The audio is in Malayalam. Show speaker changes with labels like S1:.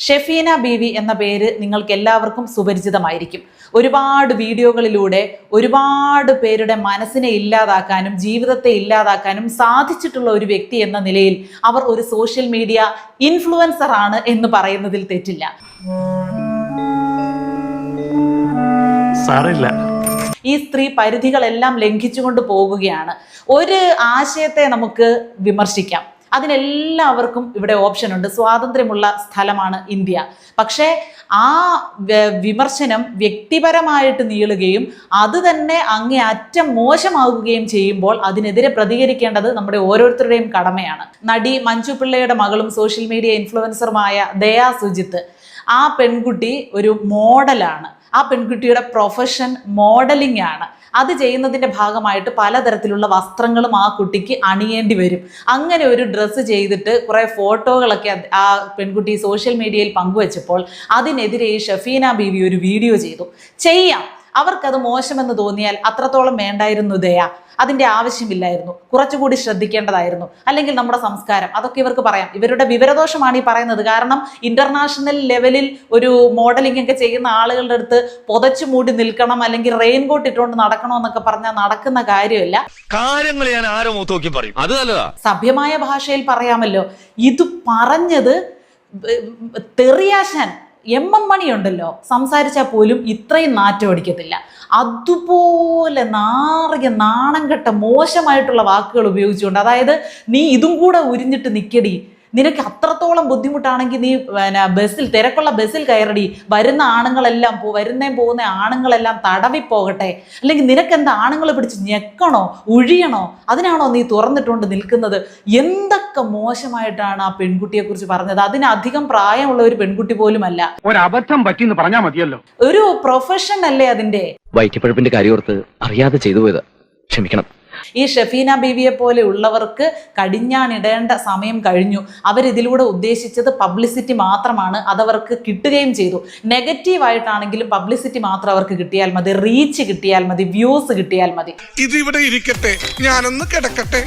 S1: ഷെഫീന ബീവി എന്ന പേര് നിങ്ങൾക്ക് എല്ലാവർക്കും സുപരിചിതമായിരിക്കും. ഒരുപാട് വീഡിയോകളിലൂടെ ഒരുപാട് പേരുടെ മനസ്സിനെ ഇല്ലാതാക്കാനും ജീവിതത്തെ ഇല്ലാതാക്കാനും സാധിച്ചിട്ടുള്ള ഒരു വ്യക്തി എന്ന നിലയിൽ അവർ ഒരു സോഷ്യൽ മീഡിയ ഇൻഫ്ലുവൻസർ ആണ് എന്ന് പറയുന്നതിൽ തെറ്റില്ല. ഈ സ്ത്രീ പരിധികളെല്ലാം ലംഘിച്ചുകൊണ്ട് പോകുകയാണ്. ഒരു ആശയത്തെ നമുക്ക് വിമർശിക്കാം, അതിനെല്ലാവർക്കും ഇവിടെ ഓപ്ഷൻ ഉണ്ട്. സ്വാതന്ത്ര്യമുള്ള സ്ഥലമാണ് ഇന്ത്യ. പക്ഷേ ആ വിമർശനം വ്യക്തിപരമായിട്ട് നീളുകയും അത് തന്നെ അങ്ങേയറ്റം മോശമാവുകയും ചെയ്യുമ്പോൾ അതിനെതിരെ പ്രതികരിക്കേണ്ടത് നമ്മുടെ ഓരോരുത്തരുടെയും കടമയാണ്. നടി മഞ്ജു പിള്ളയുടെ മകളും സോഷ്യൽ മീഡിയ ഇൻഫ്ലുവൻസറുമായ ദയാ സുജിത്ത്, ആ പെൺകുട്ടി ഒരു മോഡലാണ്. ആ പെൺകുട്ടിയുടെ പ്രൊഫഷൻ മോഡലിംഗ് ആണ്. അത് ചെയ്യുന്നതിൻ്റെ ഭാഗമായിട്ട് പലതരത്തിലുള്ള വസ്ത്രങ്ങളും ആ കുട്ടിക്ക് അണിയേണ്ടി വരും. അങ്ങനെ ഒരു ഡ്രസ്സ് ചെയ്തിട്ട് കുറേ ഫോട്ടോകളൊക്കെ ആ പെൺകുട്ടി സോഷ്യൽ മീഡിയയിൽ പങ്കുവച്ചപ്പോൾ അതിനെതിരെ ഈ ഷെഫീന ബീവി ഒരു വീഡിയോ ചെയ്തു. ചെയ്യാം, അവർക്കത് മോശമെന്ന് തോന്നിയാൽ അത്രത്തോളം വേണ്ടായിരുന്നു ദയ, അതിൻ്റെ ആവശ്യമില്ലായിരുന്നു, കുറച്ചുകൂടി ശ്രദ്ധിക്കേണ്ടതായിരുന്നു. അല്ലെങ്കിൽ നമ്മുടെ സംസ്കാരം, അതൊക്കെ ഇവർക്ക് പറയാം. ഇവരുടെ വിവരദോഷമാണ് ഈ പറയുന്നത്. കാരണം ഇന്റർനാഷണൽ ലെവലിൽ ഒരു മോഡലിംഗ് ഒക്കെ ചെയ്യുന്ന ആളുകളുടെ അടുത്ത് പുതച്ചു മൂടി നിൽക്കണം, അല്ലെങ്കിൽ റെയിൻകോട്ട് ഇട്ടുകൊണ്ട് നടക്കണം എന്നൊക്കെ പറഞ്ഞാൽ നടക്കുന്ന കാര്യമല്ല.
S2: കാര്യങ്ങൾ ഞാൻ ആരോ നോക്കി പറയും, അത് നല്ലതാ.
S1: സഭ്യമായ ഭാഷയിൽ പറയാമല്ലോ. ഇത് പറഞ്ഞത് തെറിയാശാൻ എം മണി ഉണ്ടല്ലോ, സംസാരിച്ചാൽ പോലും ഇത്രയും നാറ്റം അടിക്കത്തില്ല. അതുപോലെ നാറിയ നാണം കെട്ട മോശമായിട്ടുള്ള വാക്കുകൾ ഉപയോഗിച്ചുകൊണ്ട്, അതായത് നീ ഇതും കൂടെ ഉരിഞ്ഞിട്ട് നിൽക്കടി, നിനക്ക് അത്രത്തോളം ബുദ്ധിമുട്ടാണെങ്കിൽ നീ ബസ്സിൽ, തിരക്കുള്ള ബസ്സിൽ കയറടി, വരുന്ന ആണുങ്ങളെല്ലാം പോകുന്ന ആണുങ്ങളെല്ലാം തടവി പോകട്ടെ, അല്ലെങ്കിൽ നിനക്കെന്താ ആണുങ്ങൾ പിടിച്ച് ഞെക്കണോ ഉഴിയണോ, അതിനാണോ നീ തുറന്നിട്ടുകൊണ്ട് നിൽക്കുന്നത്? എന്തൊക്കെ മോശമായിട്ടാണ് ആ പെൺകുട്ടിയെ കുറിച്ച് പറഞ്ഞത്. അതിനധികം പ്രായമുള്ള ഒരു പെൺകുട്ടി പോലുമല്ല.
S3: ഒരബദ്ധം പറ്റിയെന്ന് പറഞ്ഞാൽ മതിയല്ലോ.
S1: ഒരു പ്രൊഫഷൻ അല്ലേ അതിന്റെ.
S4: വയറ്റിപ്പഴപ്പിന്റെ കാര്യോർത്ത് അറിയാതെ ചെയ്തു പോയത്, ക്ഷമിക്കണം.
S1: ഈ ഷെഫീന ബീവിയെ പോലെ ഉള്ളവർക്ക് കടിഞ്ഞാണിടേണ്ട സമയം കഴിഞ്ഞു. അവരിതിലൂടെ ഉദ്ദേശിച്ചത് പബ്ലിസിറ്റി മാത്രമാണ്. അതവർക്ക് കിട്ടുകയും ചെയ്തു. നെഗറ്റീവായിട്ടാണെങ്കിലും പബ്ലിസിറ്റി മാത്രം അവർക്ക് കിട്ടിയാൽ മതി, റീച്ച് കിട്ടിയാൽ മതി, വ്യൂസ് കിട്ടിയാൽ മതി.
S2: ഇതിവിടെ ഇരിക്കട്ടെ, ഞാനൊന്ന് കിടക്കട്ടെ.